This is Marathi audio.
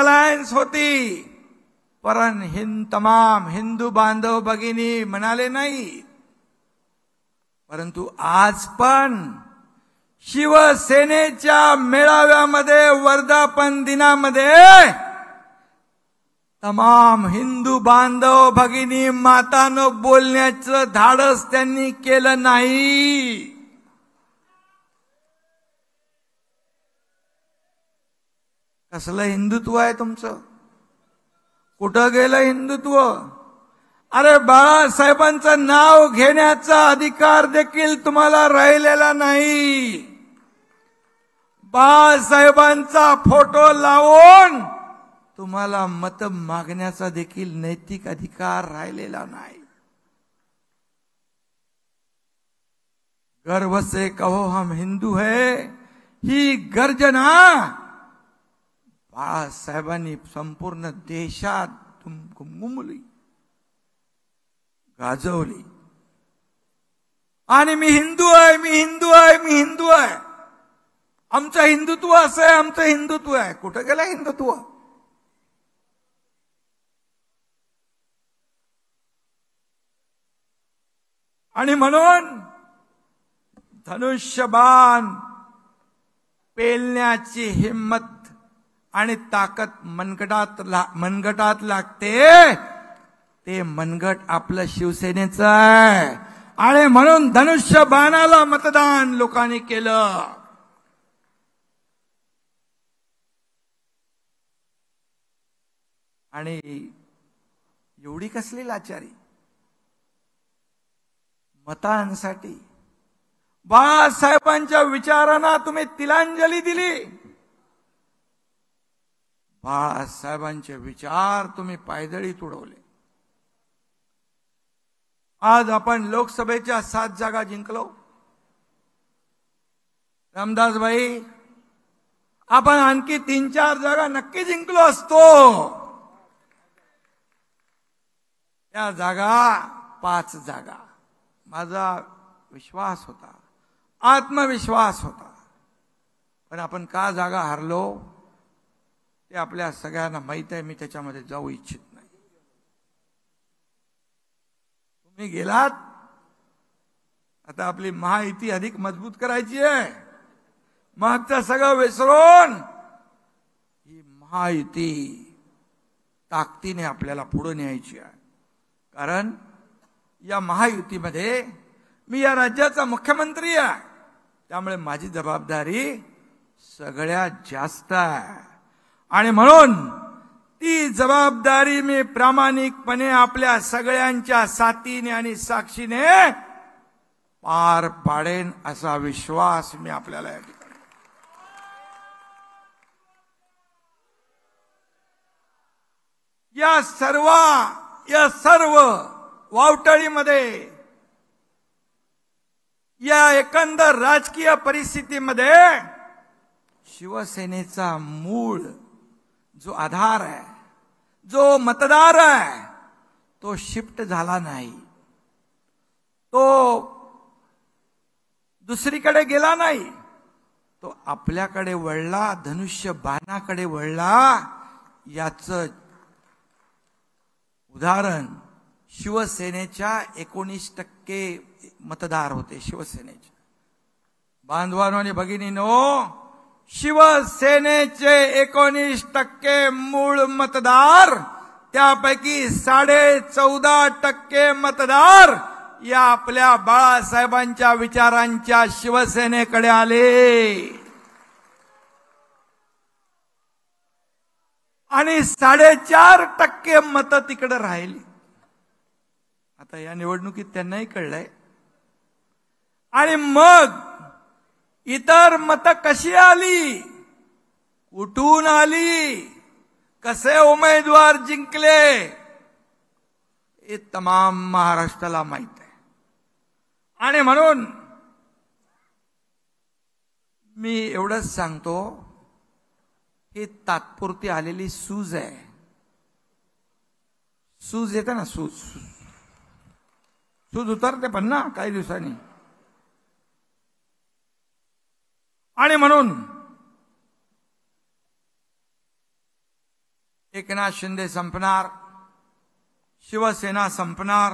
अलायन्स होती, पण तमाम हिंदू बांधव भगिनी म्हणाले नाही. परंतु आज पण शिवसेनेच्या मेळाव्यामध्ये वर्धापन दिनामध्ये तमाम हिंदू बांधव भगिनी मातानं बोलण्याचं धाडस त्यांनी केलं नाही. कसलं हिंदुत्व आहे तुमचं? कुठं गेलं हिंदुत्व? अरे बाळासाहेबांचं नाव घेण्याचा अधिकार देखील तुम्हाला राहिलेला नाही. बाळासाहेबांचा फोटो लावून तुम्हाला मत मागण्याचा देखील नैतिक अधिकार राहिलेला नाही. गर्व से कहो हम हिंदू है ही गर्जना बाळासाहेबांनी संपूर्ण देशात घुमली, गाजवली. आणि मी हिंदू आहे, मी हिंदू आहे, मी हिंदू आहे. आमचं हिंदुत्व असं आहे, आमचं हिंदुत्व आहे. कुठं गेलं हिंदुत्व? आणि म्हणून धनुष्यबाण पेलण्याची हिम्मत आणि ताकद मनगटात लागते. ते मनगट आपलं शिवसेनेचं आहे. आणि म्हणून धनुष्यबाणाला मतदान लोकांनी केलं. आणि एवढी कसली लाचारी मतांसाठी? बाळासाहेबांच्या विचारांना तुम्ही तिलांजली दिली. बाळासाहेबांचे विचार तुम्ही पायदळी तुडवले. आज आपण लोकसभेच्या 7 जागा जिंकलो. रामदास भाई, आपण आणखी 3-4 जागा नक्की जिंकलो असतो. त्या जागा 5 जागा माझा विश्वास होता, आत्मविश्वास होता. पण आपण का जागा हारलो ते आपल्या सगळ्यांना माहित आहे. मी त्याच्यामध्ये जाऊ इच्छित नाही. तुम्ही गेलात, आता आपली महायुती अधिक मजबूत करायची आहे. मागचं सगळं विसरून ही महायुती ताकदीने आपल्याला पुढे न्यायची आहे. कारण या महायुतीमध्ये मी या राज्याचा मुख्यमंत्री आहे. त्यामुळे माझी जबाबदारी सगळ्यात जास्त आहे. आणि म्हणून ती जबाबदारी मी प्रामाणिकपणे आपल्या सगळ्यांच्या साथीने आणि साक्षीने पार पाडेन असा विश्वास मी आपल्याला या ठिकाणी. या सर्व वावटळीमध्ये, या एकंदर राजकीय परिस्थितीमध्ये शिवसेनेचा मूळ जो आधार आहे, जो मतदार आहे, तो शिफ्ट झाला नाही. तो दुसरीकडे गेला नाही. तो आपल्याकडे वळला, धनुष्य बाणाकडे वळला. याचं उदाहरण शिवसेनेच्या 19% मतदार होते. शिवसेनेचे बांधवांनो आणि भगिनींनो, शिवसेनेचे 19% मूळ मतदार, त्यापैकी 14.5% मतदार या आपल्या बाळासाहेबांच्या विचारांच्या शिवसेनेकडे आले. आणि 4.5% मतं तिकडे राहिली. आता या निवडणुकीत त्यांनाही कळलंय. आणि मग इतर मतं कशी आली, कुठून आली, कसे उमेदवार जिंकले, हे तमाम महाराष्ट्राला माहित आहे. आणि म्हणून मी एवढंच सांगतो, ही तात्पुरती आलेली सूज आहे. सूज येते ना, सूज उतरते पण ना काही दिवसांनी. आणि म्हणून एकनाथ शिंदे संपणार, शिवसेना संपणार,